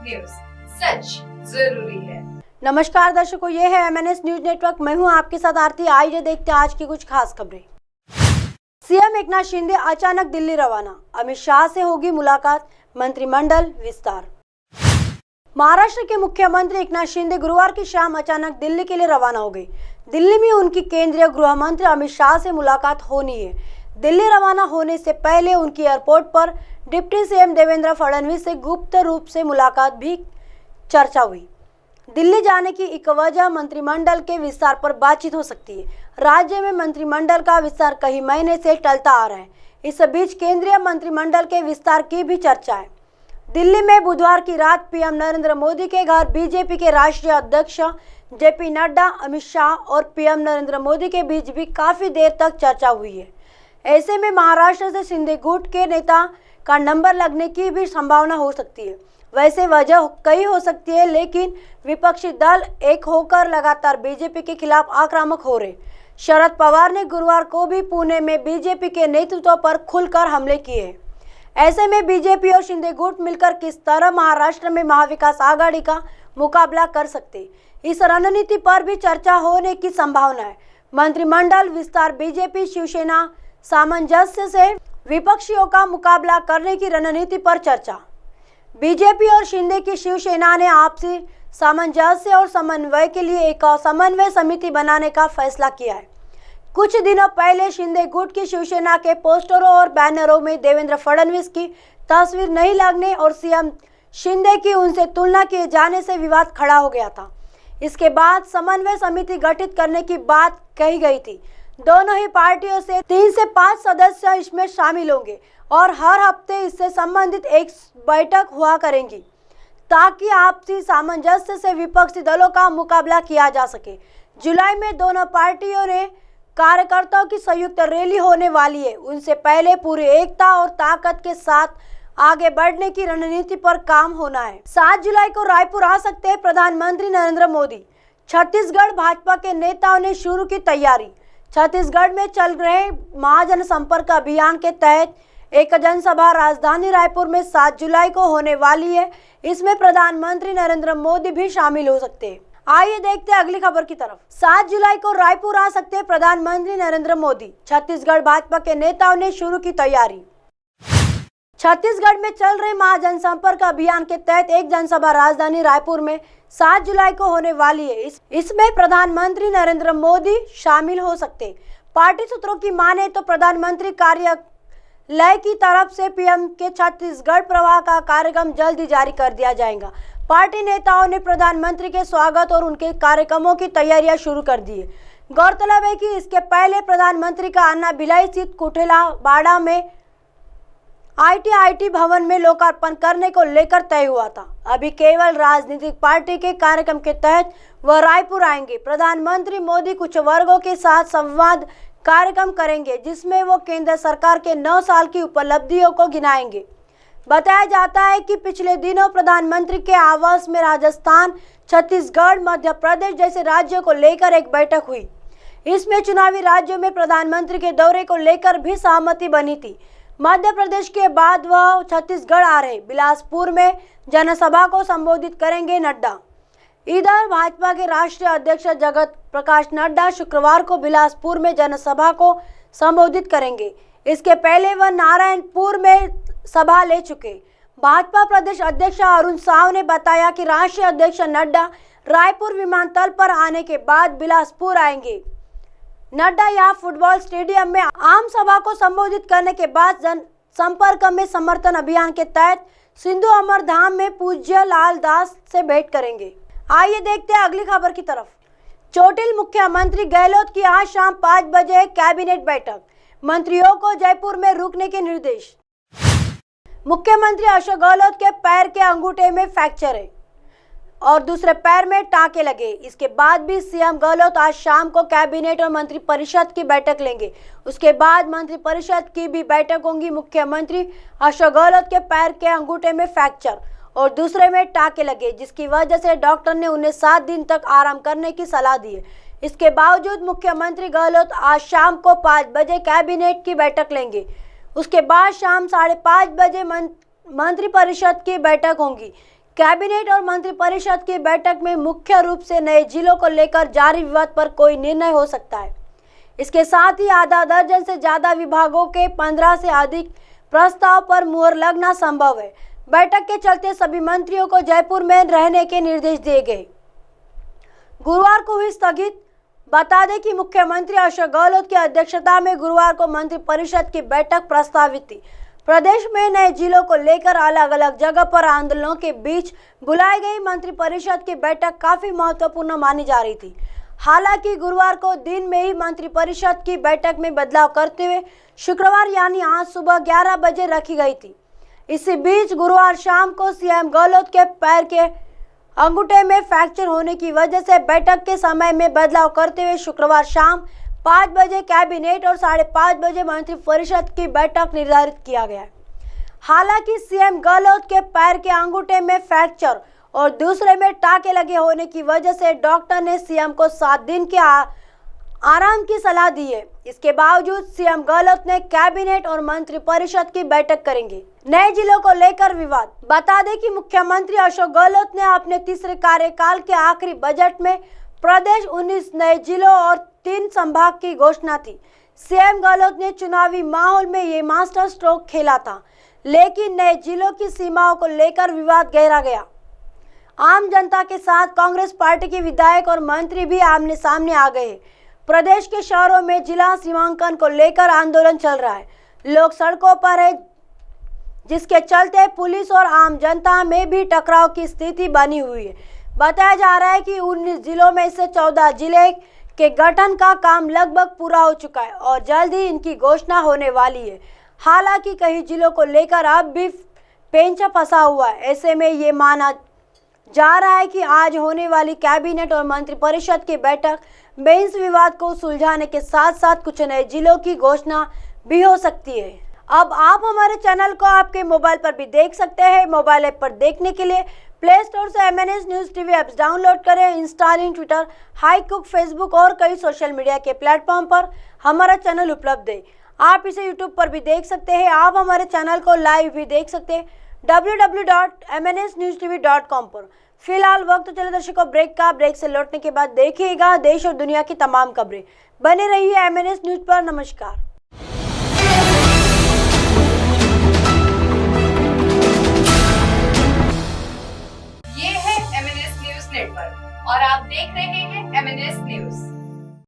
News, सच जरूरी है। नमस्कार दर्शकों, ये है MNS न्यूज नेटवर्क। मैं हूं आपके साथ आरती। आइए देखते हैं आज की कुछ खास खबरें। सीएम एकनाथ शिंदे अचानक दिल्ली रवाना, अमित शाह से होगी मुलाकात, मंत्रिमंडल विस्तार। महाराष्ट्र के मुख्यमंत्री एकनाथ शिंदे गुरुवार की शाम अचानक दिल्ली के लिए रवाना हो गए। दिल्ली में उनकी केंद्रीय गृह मंत्री अमित शाह से मुलाकात होनी है। दिल्ली रवाना होने से पहले उनकी एयरपोर्ट पर डिप्टी सीएम देवेंद्र फडणवीस से गुप्त रूप से मुलाकात भी चर्चा हुई। दिल्ली जाने की एक वजह मंत्रिमंडल के विस्तार पर बातचीत हो सकती है। राज्य में मंत्रिमंडल का विस्तार कई महीने से टलता आ रहा है। इस बीच केंद्रीय मंत्रिमंडल के विस्तार की भी चर्चा है। दिल्ली में बुधवार की रात पीएम नरेंद्र मोदी के घर बीजेपी के राष्ट्रीय अध्यक्ष जेपी नड्डा, अमित शाह और पीएम नरेंद्र मोदी के बीच भी काफी देर तक चर्चा हुई है। ऐसे में महाराष्ट्र से शिंदे गुट के नेता का नंबर लगने की भी संभावना हो सकती है। वैसे वजह कई हो सकती है, लेकिन विपक्षी दल एक होकर लगातार बीजेपी के खिलाफ आक्रामक हो रहे। शरद पवार ने गुरुवार को भी पुणे में बीजेपी के नेतृत्व पर खुलकर हमले किए। ऐसे में बीजेपी और शिंदे गुट मिलकर किस तरह महाराष्ट्र में महाविकास आघाड़ी का मुकाबला कर सकते, इस रणनीति पर भी चर्चा होने की संभावना है। मंत्रिमंडल विस्तार, बीजेपी शिवसेना सामंजस्य से विपक्षियों का मुकाबला करने की रणनीति पर चर्चा। बीजेपी और शिंदे की शिवसेना ने आपसी सामंजस्य और समन्वय के लिए एक समन्वय समिति बनाने का फैसला किया है। कुछ दिनों पहले शिंदे गुट की शिवसेना के पोस्टरों और बैनरों में देवेंद्र फडणवीस की तस्वीर नहीं लगने और सीएम शिंदे की उनसे तुलना किए जाने से विवाद खड़ा हो गया था। इसके बाद समन्वय समिति गठित करने की बात कही गई थी। दोनों ही पार्टियों से 3 से 5 सदस्य इसमें शामिल होंगे और हर हफ्ते इससे संबंधित एक बैठक हुआ करेंगी, ताकि आपसी सामंजस्य से विपक्षी दलों का मुकाबला किया जा सके। जुलाई में दोनों पार्टियों ने कार्यकर्ताओं की संयुक्त रैली होने वाली है। उनसे पहले पूरी एकता और ताकत के साथ आगे बढ़ने की रणनीति पर काम होना है। 7 जुलाई को रायपुर आ सकते हैं प्रधानमंत्री नरेंद्र मोदी। छत्तीसगढ़ भाजपा के नेताओं ने शुरू की तैयारी। छत्तीसगढ़ में चल रहे महाजन संपर्क अभियान के तहत एक जनसभा राजधानी रायपुर में 7 जुलाई को होने वाली है। इसमें प्रधानमंत्री नरेंद्र मोदी भी शामिल हो सकते हैं। आइए देखते हैं अगली खबर की तरफ। 7 जुलाई को रायपुर आ सकते हैं प्रधानमंत्री नरेंद्र मोदी। छत्तीसगढ़ भाजपा के नेताओं ने शुरू की तैयारी। छत्तीसगढ़ में चल रहे महाजन संपर्क अभियान के तहत एक जनसभा राजधानी रायपुर में 7 जुलाई को होने वाली है। इसमें प्रधानमंत्री नरेंद्र मोदी शामिल हो सकते। पार्टी सूत्रों की माने तो प्रधानमंत्री कार्यालय की तरफ से पीएम के छत्तीसगढ़ प्रवास का कार्यक्रम जल्द ही जारी कर दिया जाएगा। पार्टी नेताओं ने प्रधानमंत्री के स्वागत और उनके कार्यक्रमों की तैयारियां शुरू कर दी है। गौरतलब है कि इसके पहले प्रधानमंत्री का आना भिलाई स्थित कुठेला बाड़ा में आईटी भवन में लोकार्पण करने को लेकर तय हुआ था। अभी केवल राजनीतिक पार्टी के कार्यक्रम के तहत वह रायपुर आएंगे। प्रधानमंत्री मोदी कुछ वर्गों के साथ संवाद कार्यक्रम करेंगे, जिसमें वो केंद्र सरकार के 9 साल की उपलब्धियों को गिनाएंगे। बताया जाता है कि पिछले दिनों प्रधानमंत्री के आवास में राजस्थान, छत्तीसगढ़, मध्य प्रदेश जैसे राज्यों को लेकर एक बैठक हुई। इसमें चुनावी राज्यों में प्रधानमंत्री के दौरे को लेकर भी सहमति बनी थी। मध्य प्रदेश के बाद वह छत्तीसगढ़ आ रहे। बिलासपुर में जनसभा को संबोधित करेंगे नड्डा। इधर भाजपा के राष्ट्रीय अध्यक्ष जगत प्रकाश नड्डा शुक्रवार को बिलासपुर में जनसभा को संबोधित करेंगे। इसके पहले वह नारायणपुर में सभा ले चुके। भाजपा प्रदेश अध्यक्ष अरुण साव ने बताया कि राष्ट्रीय अध्यक्ष नड्डा रायपुर विमानतल पर आने के बाद बिलासपुर आएंगे। नड्डा यहाँ फुटबॉल स्टेडियम में आम सभा को संबोधित करने के बाद जन संपर्क में समर्थन अभियान के तहत सिंधु अमर धाम में पूज्य लाल दास से भेंट करेंगे। आइए देखते हैं अगली खबर की तरफ। चोटिल मुख्यमंत्री गहलोत की आज शाम 5 बजे कैबिनेट बैठक, मंत्रियों को जयपुर में रुकने के निर्देश। मुख्यमंत्री अशोक गहलोत के पैर के अंगूठे में फ्रैक्चर है और दूसरे पैर में टांके लगे। इसके बाद भी सीएम गहलोत आज शाम को कैबिनेट और मंत्रिपरिषद की बैठक लेंगे। उसके बाद मंत्रिपरिषद की भी बैठक होगी। मुख्यमंत्री अशोक गहलोत के पैर के अंगूठे में फ्रैक्चर और दूसरे में टांके लगे, जिसकी वजह से डॉक्टर ने उन्हें 7 दिन तक आराम करने की सलाह दी है। इसके बावजूद मुख्यमंत्री गहलोत आज शाम को 5 बजे कैबिनेट की बैठक लेंगे। उसके बाद शाम 5:30 बजे मंत्रिपरिषद की बैठक होगी। कैबिनेट और मंत्रिपरिषद की बैठक में मुख्य रूप से नए जिलों को लेकर जारी विवाद पर कोई निर्णय हो सकता है। इसके साथ ही आधा दर्जन से ज्यादा विभागों के 15 से अधिक प्रस्ताव पर मुहर लगना संभव है। बैठक के चलते सभी मंत्रियों को जयपुर में रहने के निर्देश दिए गए। गुरुवार को हुई स्थगित। बता दें कि मुख्यमंत्री अशोक गहलोत की अध्यक्षता में गुरुवार को मंत्रिपरिषद की बैठक प्रस्तावित थी। प्रदेश में नए जिलों को लेकर अलग अलग जगह पर आंदोलनों के बीच बुलाई गई मंत्रिपरिषद की बैठक काफी महत्वपूर्ण मानी जा रही थी। हालांकि गुरुवार को दिन में ही मंत्रिपरिषद की बैठक में बदलाव करते हुए शुक्रवार यानी आज सुबह 11 बजे रखी गई थी। इसी बीच गुरुवार शाम को सीएम गहलोत के पैर के अंगूठे में फ्रैक्चर होने की वजह से बैठक के समय में बदलाव करते हुए शुक्रवार शाम 5 बजे कैबिनेट और 5:30 बजे मंत्रिपरिषद की बैठक निर्धारित किया गया है। हालांकि सीएम गहलोत के पैर के अंगूठे में फ्रैक्चर और दूसरे में टाके लगे होने की वजह से डॉक्टर ने सीएम को 7 दिन के आराम की सलाह दी है। इसके बावजूद सीएम गहलोत ने कैबिनेट और मंत्रिपरिषद की बैठक करेंगे। नए जिलों को लेकर विवाद। बता दें कि मुख्यमंत्री अशोक गहलोत ने अपने तीसरे कार्यकाल के आखिरी बजट में प्रदेश 19 नए जिलों और 3 संभाग की घोषणा थी। सीएम गहलोत ने चुनावी माहौल में ये मास्टर स्ट्रोक खेला था, लेकिन नए जिलों की सीमाओं को लेकर विवाद गहरा गया। आम जनता के साथ कांग्रेस पार्टी के विधायक और मंत्री भी आमने सामने आ गए। प्रदेश के शहरों में जिला सीमांकन को लेकर आंदोलन चल रहा है। लोग सड़कों पर है, जिसके चलते पुलिस और आम जनता में भी टकराव की स्थिति बनी हुई है। बताया जा रहा है कि 19 जिलों में से 14 जिले के गठन का काम लगभग पूरा हो चुका है और जल्द ही इनकी घोषणा होने वाली है। हालांकि कई जिलों को लेकर अब भी पेंच फंसा हुआ है। ऐसे में ये माना जा रहा है कि आज होने वाली कैबिनेट और मंत्रिपरिषद की बैठक में इस विवाद को सुलझाने के साथ साथ कुछ नए जिलों की घोषणा भी हो सकती है। अब आप हमारे चैनल को आपके मोबाइल पर भी देख सकते हैं। मोबाइल ऐप पर देखने के लिए प्ले स्टोर से MNS news TV apps download करें। इंस्टाग्राम, ट्विटर, हाईकुक, फेसबुक और कई सोशल मीडिया के प्लेटफॉर्म पर हमारा चैनल उपलब्ध है। आप इसे यूट्यूब पर भी देख सकते हैं। आप हमारे चैनल को लाइव भी देख सकते हैं www.mnsnewstv.com पर। फिलहाल वक्त चले दर्शकों ब्रेक का। ब्रेक से लौटने के बाद देखिएगा देश और दुनिया की तमाम खबरें। बने रहिए MNS न्यूज़ पर। नमस्कार। ये है MNS न्यूज़ नेटवर्क और आप देख रहे हैं MNS न्यूज़।